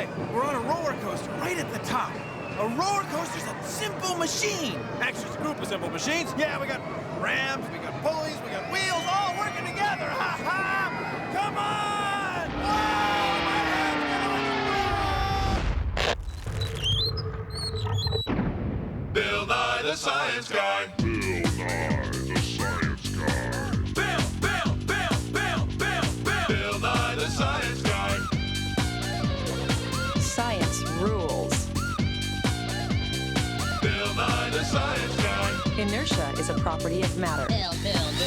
right. We're on a roller coaster right at the top. A roller coaster's a simple machine. Actually, it's a group of simple machines. Yeah, we got ramps, we got pulleys, we got wheels, all working together. Ha ha! Come on! Whoa, my head's Bill Nye the Science Guy. Bill Nye the Science Guy. Bill Nye the Science Guy. Science rules. Bill Nye the Science Guy. Inertia is a property of matter. Bill Nye the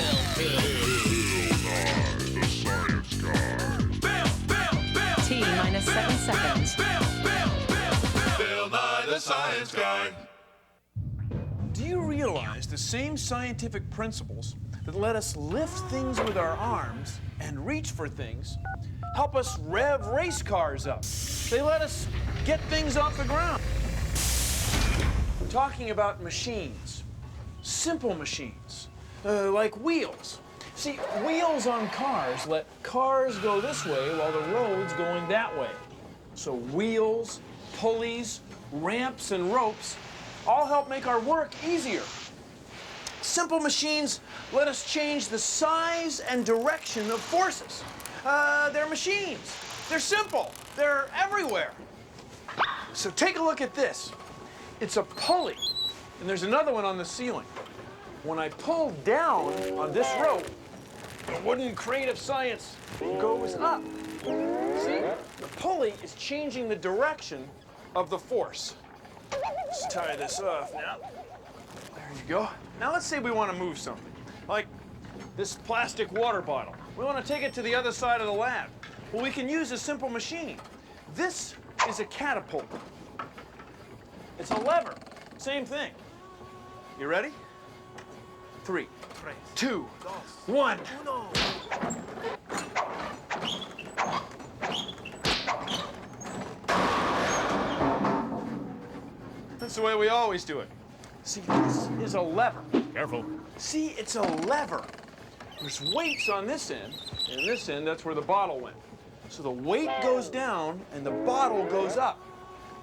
Science Guy. T minus 7 seconds. Bill Nye the Science Guy. Do you realize the same scientific principles that let us lift things with our arms and reach for things help us rev race cars up? They let us get things off the ground. I'm talking about machines, simple machines, like wheels. See, wheels on cars let cars go this way while the road's going that way. So wheels, pulleys, ramps, and ropes all help make our work easier. Simple machines let us change the size and direction of forces. They're machines. They're simple. They're everywhere. So take a look at this. It's a pulley, and there's another one on the ceiling. When I pull down on this rope, the wooden crate of science goes up. See? The pulley is changing the direction of the force. Let's tie this off now. There you go. Now let's say we want to move something, like this plastic water bottle. We want to take it to the other side of the lab. Well, we can use a simple machine. This is a catapult. It's a lever. Same thing. You ready? 3, 2, 1. That's the way we always do it. See, this is a lever. Careful. See, it's a lever. There's weights on this end, and this end, that's where the bottle went. So the weight goes down, and the bottle goes up.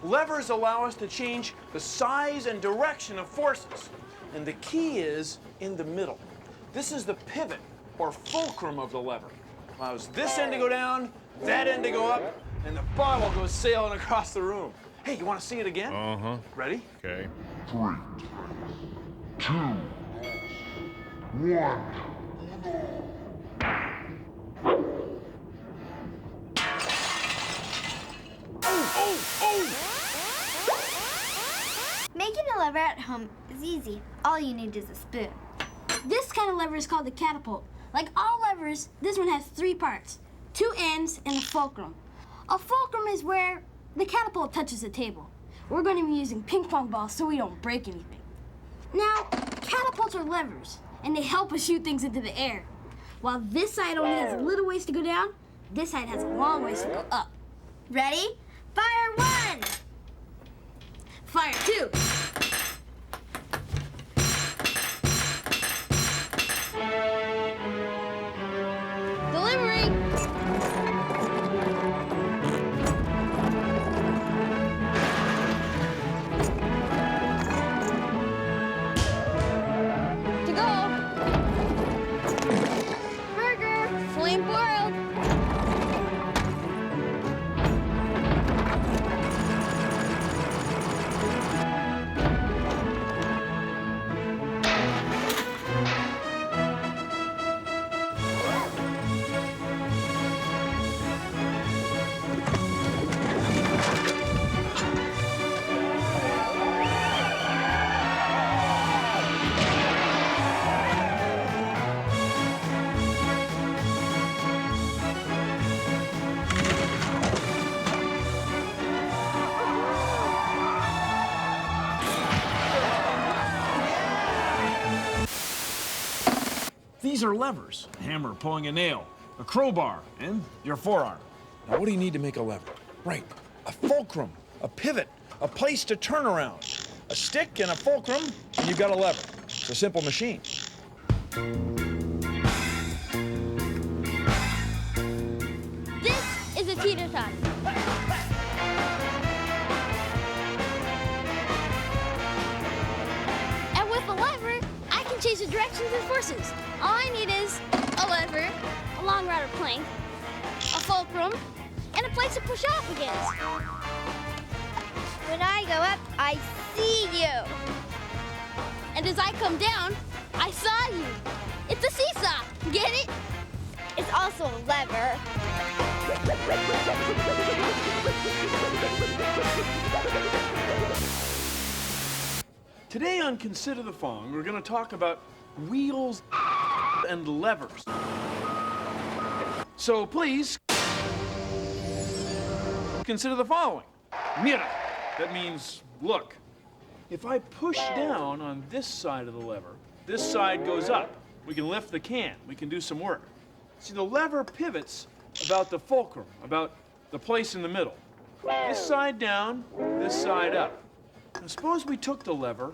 Levers allow us to change the size and direction of forces. And the key is in the middle. This is the pivot, or fulcrum of the lever. Allows this end to go down, that end to go up, and the bottle goes sailing across the room. Hey, you want to see it again? Uh-huh. Ready? Okay. 3, 2, 1. Making a lever at home is easy. All you need is a spoon. This kind of lever is called the catapult. Like all levers, this one has 3 parts, 2 ends and a fulcrum. A fulcrum is where the catapult touches the table. We're going to be using ping pong balls so we don't break anything. Now, catapults are levers, and they help us shoot things into the air. While this side only has a little ways to go down, this side has a long ways to go up. Ready? Fire 1! Fire 2! Delivering! To go! Burger! Flame broiled! These are levers. A hammer pulling a nail, a crowbar, and your forearm. Now, what do you need to make a lever? Right, a fulcrum, a pivot, a place to turn around. A stick and a fulcrum, and you've got a lever. It's a simple machine. This is a teeter tot. change the directions and forces. All I need is a lever, a long rod or plank, a fulcrum, and a place to push off against. When I go up, I see you. And as I come down, I saw you. It's a seesaw, get it? It's also a lever. Today on Consider the Following, we're going to talk about wheels and levers. So please, consider the following. Mira, that means look. If I push down on this side of the lever, this side goes up. We can lift the can. We can do some work. See, the lever pivots about the fulcrum, about the place in the middle. This side down, this side up. Now, suppose we took the lever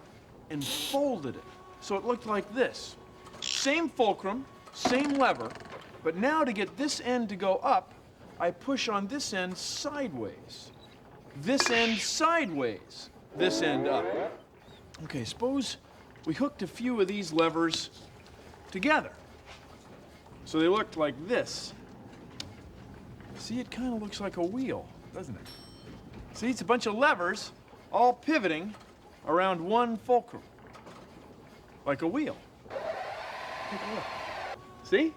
and folded it so it looked like this. Same fulcrum, same lever, but now to get this end to go up, I push on this end sideways. This end sideways, this end up. Okay, suppose we hooked a few of these levers together. So they looked like this. See, it kind of looks like a wheel, doesn't it? See, it's a bunch of levers all pivoting around one fulcrum, like a wheel. Take a look. See?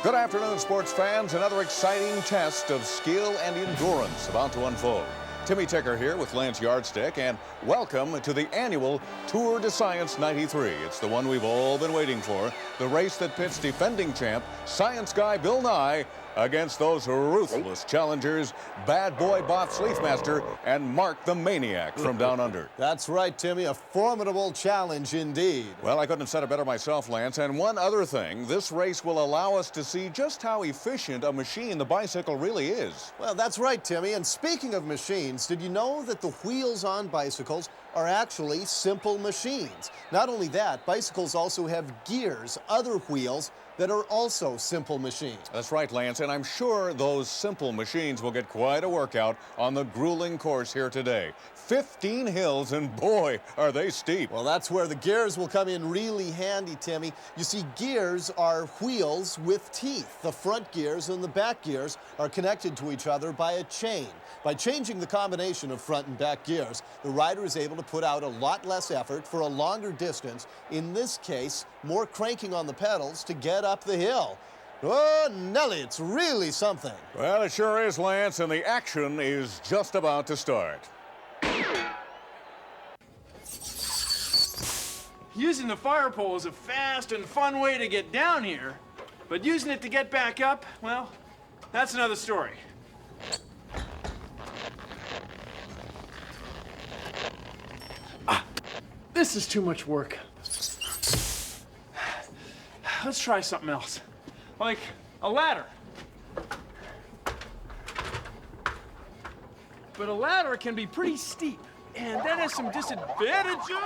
Good afternoon, sports fans. Another exciting test of skill and endurance about to unfold. Timmy Ticker here with Lance Yardstick, and welcome to the annual Tour de Science 93. It's the one we've all been waiting for, the race that pits defending champ, science guy Bill Nye, against those ruthless challengers, Bad Boy Bob Sleethmaster and Mark the Maniac from down under. That's right, Timmy. A formidable challenge indeed. Well, I couldn't have said it better myself, Lance. And one other thing, this race will allow us to see just how efficient a machine the bicycle really is. Well, that's right, Timmy. And speaking of machines, did you know that the wheels on bicycles are actually simple machines? Not only that, bicycles also have gears, other wheels, that are also simple machines. That's right, Lance, and I'm sure those simple machines will get quite a workout on the grueling course here today. 15 hills, and boy, are they steep. Well, that's where the gears will come in really handy, Timmy. You see, gears are wheels with teeth. The front gears and the back gears are connected to each other by a chain. By changing the combination of front and back gears, the rider is able to put out a lot less effort for a longer distance. In this case, more cranking on the pedals to get up the hill. Oh, Nelly, it's really something. Well, it sure is, Lance, and the action is just about to start. Using the fire pole is a fast and fun way to get down here, but using it to get back up, well, that's another story. This is too much work. Let's try something else, like a ladder. But a ladder can be pretty steep, and that has some disadvantages.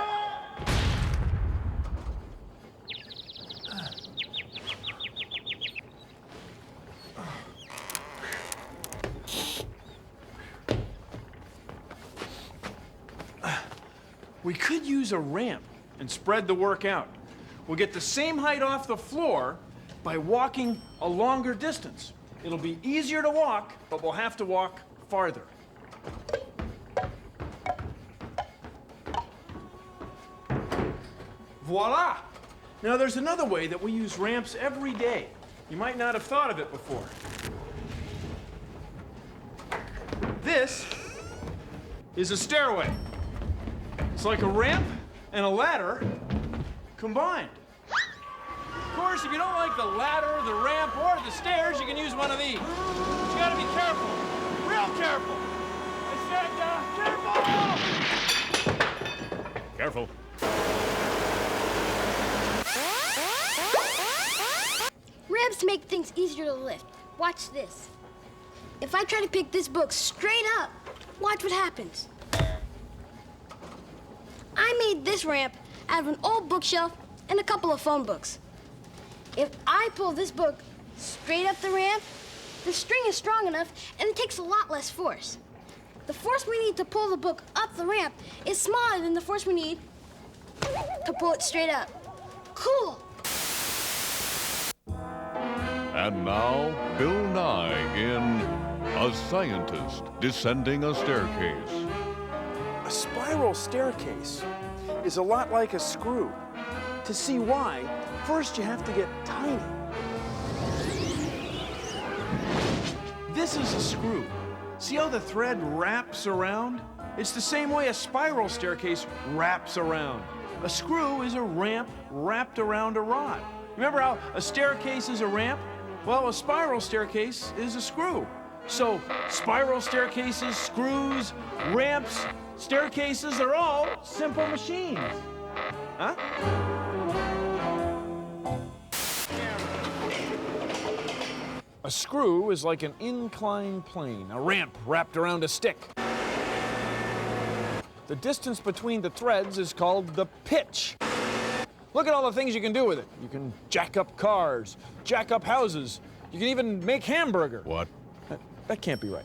We could use a ramp and spread the work out. We'll get the same height off the floor by walking a longer distance. It'll be easier to walk, but we'll have to walk farther. Voila! Now there's another way that we use ramps every day. You might not have thought of it before. This is a stairway. It's like a ramp and a ladder combined. Of course, if you don't like the ladder, the ramp, or the stairs, you can use one of these. But you gotta be careful, real careful. I said, careful! Careful. Ramps make things easier to lift. Watch this. If I try to pick this book straight up, watch what happens. I made this ramp out of an old bookshelf and a couple of phone books. If I pull this book straight up the ramp, the string is strong enough and it takes a lot less force. The force we need to pull the book up the ramp is smaller than the force we need to pull it straight up. Cool. And now, Bill Nye in A Scientist Descending a Staircase. A spiral staircase is a lot like a screw. To see why, first you have to get tiny. This is a screw. See how the thread wraps around? It's the same way a spiral staircase wraps around. A screw is a ramp wrapped around a rod. Remember how a staircase is a ramp? Well, a spiral staircase is a screw. So spiral staircases, screws, ramps, staircases are all simple machines. Huh? A screw is like an inclined plane, a ramp wrapped around a stick. The distance between the threads is called the pitch. Look at all the things you can do with it. You can jack up cars, jack up houses. You can even make hamburger. What? That can't be right.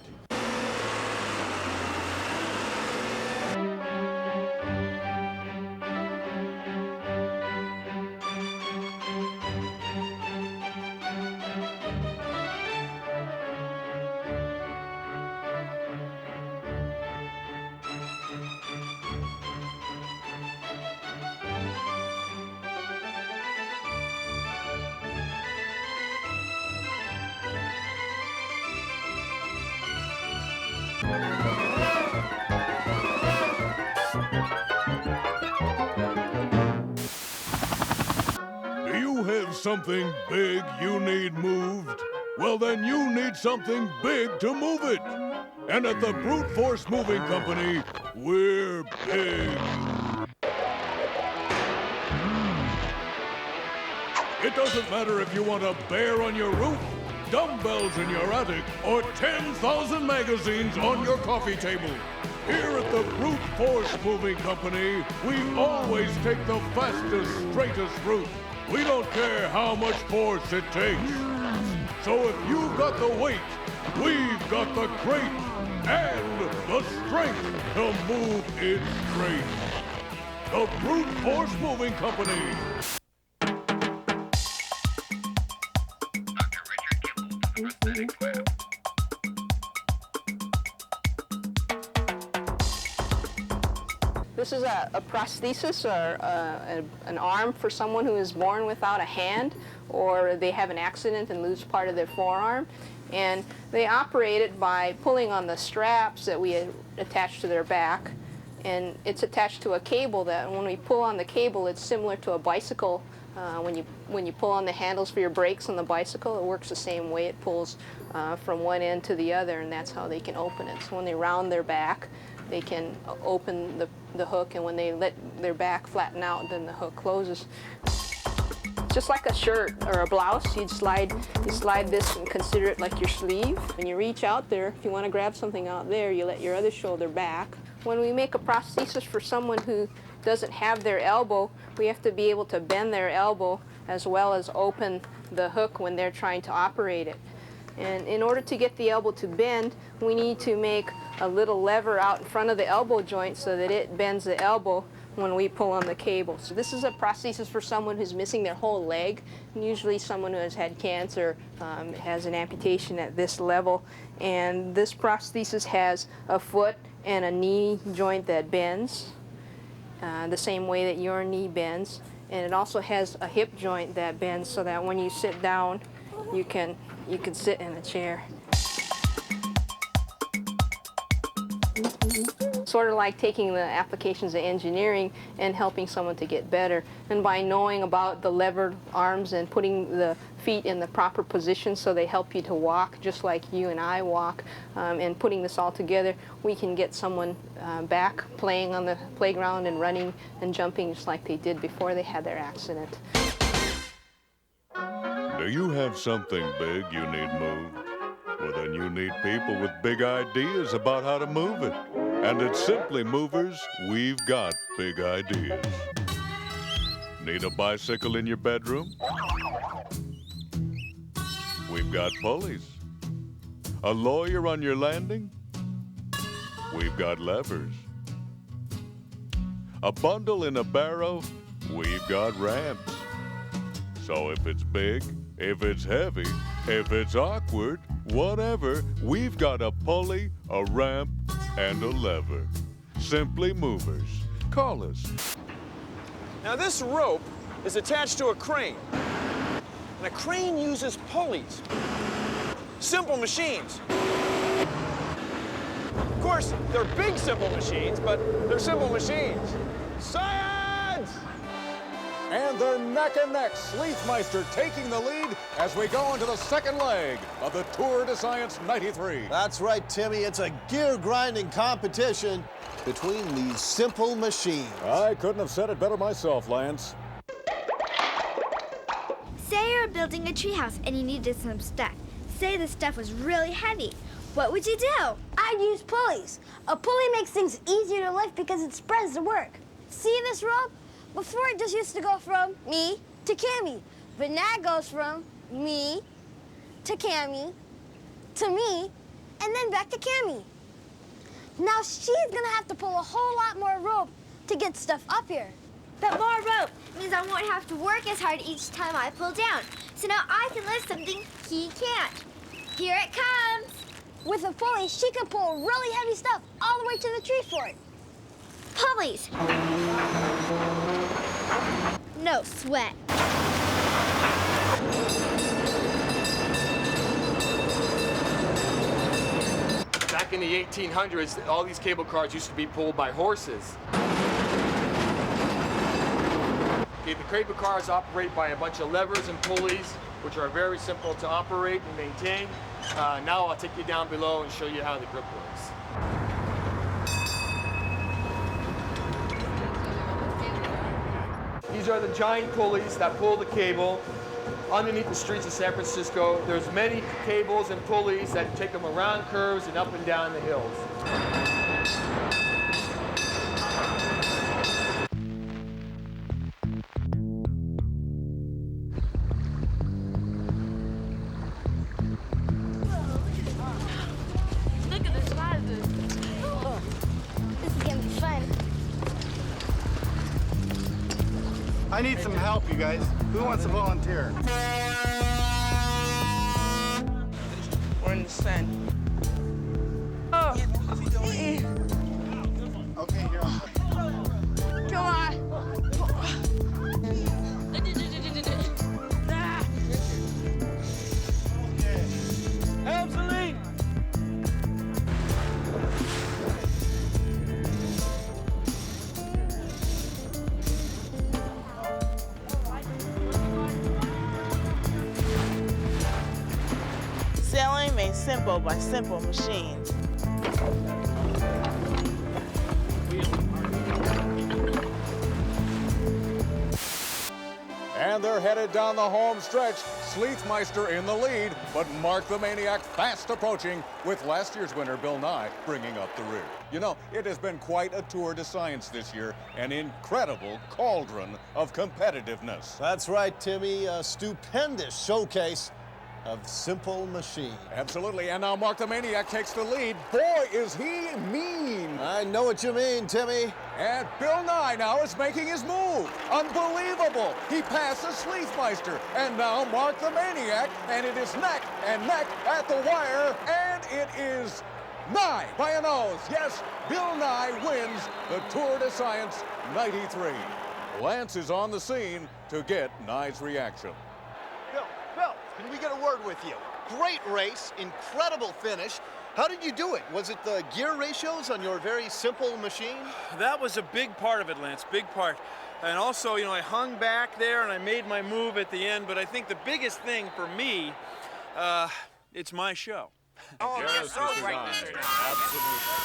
Do you have something big you need moved? Well, then you need something big to move it. And at the Brute Force Moving Company, we're big. It doesn't matter if you want a bear on your roof, dumbbells in your attic, or 10,000 magazines on your coffee table. Here at the Brute Force Moving Company, we always take the fastest, straightest route. We don't care how much force it takes. So if you've got the weight, we've got the crate and the strength to move it straight. The Brute Force Moving Company. This is a prosthesis or an arm for someone who is born without a hand, or they have an accident and lose part of their forearm. And they operate it by pulling on the straps that we attach to their back. And it's attached to a cable that when we pull on the cable, it's similar to a bicycle. When you pull on the handles for your brakes on the bicycle, it works the same way. It pulls from one end to the other, and that's how they can open it. So when they round their back, they can open the hook, and when they let their back flatten out, then the hook closes. Just like a shirt or a blouse, you slide this and consider it like your sleeve. When you reach out there, if you want to grab something out there, you let your other shoulder back. When we make a prosthesis for someone who doesn't have their elbow, we have to be able to bend their elbow as well as open the hook when they're trying to operate it. And in order to get the elbow to bend, we need to make a little lever out in front of the elbow joint so that it bends the elbow when we pull on the cable. So this is a prosthesis for someone who's missing their whole leg, and usually someone who has had cancer has an amputation at this level. And this prosthesis has a foot and a knee joint that bends the same way that your knee bends. And it also has a hip joint that bends so that when you sit down, you can sit in a chair. Sort of like taking the applications of engineering and helping someone to get better. And by knowing about the levered arms and putting the feet in the proper position so they help you to walk just like you and I walk, and putting this all together, we can get someone back playing on the playground and running and jumping just like they did before they had their accident. Do you have something big you need moved? Well, then you need people with big ideas about how to move it. And at Simply Movers, we've got big ideas. Need a bicycle in your bedroom? We've got pulleys. A lawyer on your landing? We've got levers. A bundle in a barrow? we've got ramps. So if it's big, if it's heavy, if it's awkward, whatever, we've got a pulley, a ramp, and a lever. Simply Movers. Call us. Now this rope is attached to a crane. And a crane uses pulleys. Simple machines. Of course, they're big simple machines, but they're simple machines. Science! And they're neck and neck. Sleethmeister taking the lead as we go into the second leg of the Tour de Science 93. That's right, Timmy. It's a gear-grinding competition between these simple machines. I couldn't have said it better myself, Lance. Say you're building a treehouse and you needed some stuff. Say the stuff was really heavy. What would you do? I'd use pulleys. A pulley makes things easier to lift because it spreads the work. See this rope? Before it just used to go from me to Cammy, but now it goes from me to Cammy to me, and then back to Cammy. Now she's gonna have to pull a whole lot more rope to get stuff up here. But more rope means I won't have to work as hard each time I pull down. So now I can lift something he can't. Here it comes. With a pulley, she can pull really heavy stuff all the way to the tree fort. Pulleys. No sweat. Back in the 1800s, all these cable cars used to be pulled by horses. Okay, the cable cars operate by a bunch of levers and pulleys, which are very simple to operate and maintain. Now I'll take you down below and show you how the grip works. These are the giant pulleys that pull the cable underneath the streets of San Francisco. There's many cables and pulleys that take them around curves and up and down the hills. Look at the size of this. Oh, this is gonna be fun. I need some help, you guys. Who wants to volunteer? We're in the sun. Oh. Okay, here. Come on. Help, Celine! Sailing made simple by simple machines. And they're headed down the home stretch. Sleethmeister in the lead, but Mark the Maniac fast approaching with last year's winner, Bill Nye, bringing up the rear. You know, it has been quite a Tour de Science this year, an incredible cauldron of competitiveness. That's right, Timmy. A stupendous showcase of simple machines. Absolutely, and now Mark the Maniac takes the lead. Boy, is he mean! I know what you mean, Timmy. And Bill Nye now is making his move. Unbelievable! He passes Sleethmeister, and now Mark the Maniac, and it is neck and neck at the wire, and it is Nye by a nose. Yes, Bill Nye wins the Tour de Science 93. Lance is on the scene to get Nye's reaction. Bill, can we get a word with you? Great race, incredible finish. How did you do it? Was it the gear ratios on your very simple machine? That was a big part of it, Lance, big part. And also, you know, I hung back there and I made my move at the end, but I think the biggest thing for me, it's my show. Oh, you're so right, Mr. Absolutely.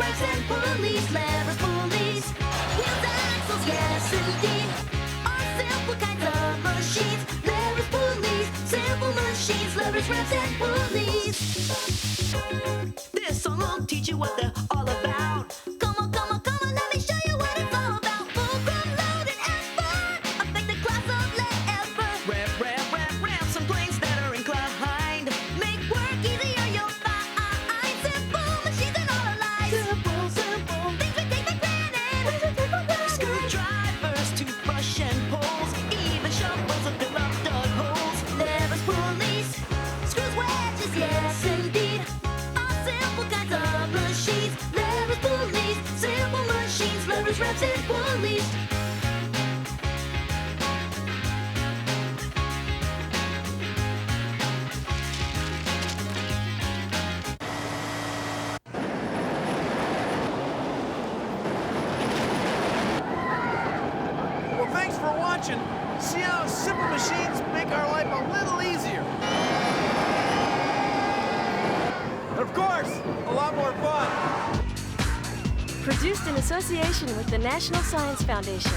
ramps and pulleys, levers, pulleys, wheels, axles, yes indeed. All simple kinds of machines, levers, pulleys, simple machines, levers, ramps and pulleys. This song will teach you what they're all about. Come on, come on, come on, let me show you what it's all about. Fulcrum, loaded and fun, affect the class of lever. Ramp, some planes that are inclined. Make work easier, you'll find. Simple machines and all alike. Simple, things we take for granted. Screwdrivers, toothbrush and poles, even shovels and fill up dug holes. Levers, pulleys, screws, wedges, yes indeed. All simple kinds of machines, levers, pulleys, simple machines, levers, ramps and pulleys. Well, thanks for watching. See how simple machines make our life a little easier. And of course, a lot more fun. Produced in association with the National Science Foundation.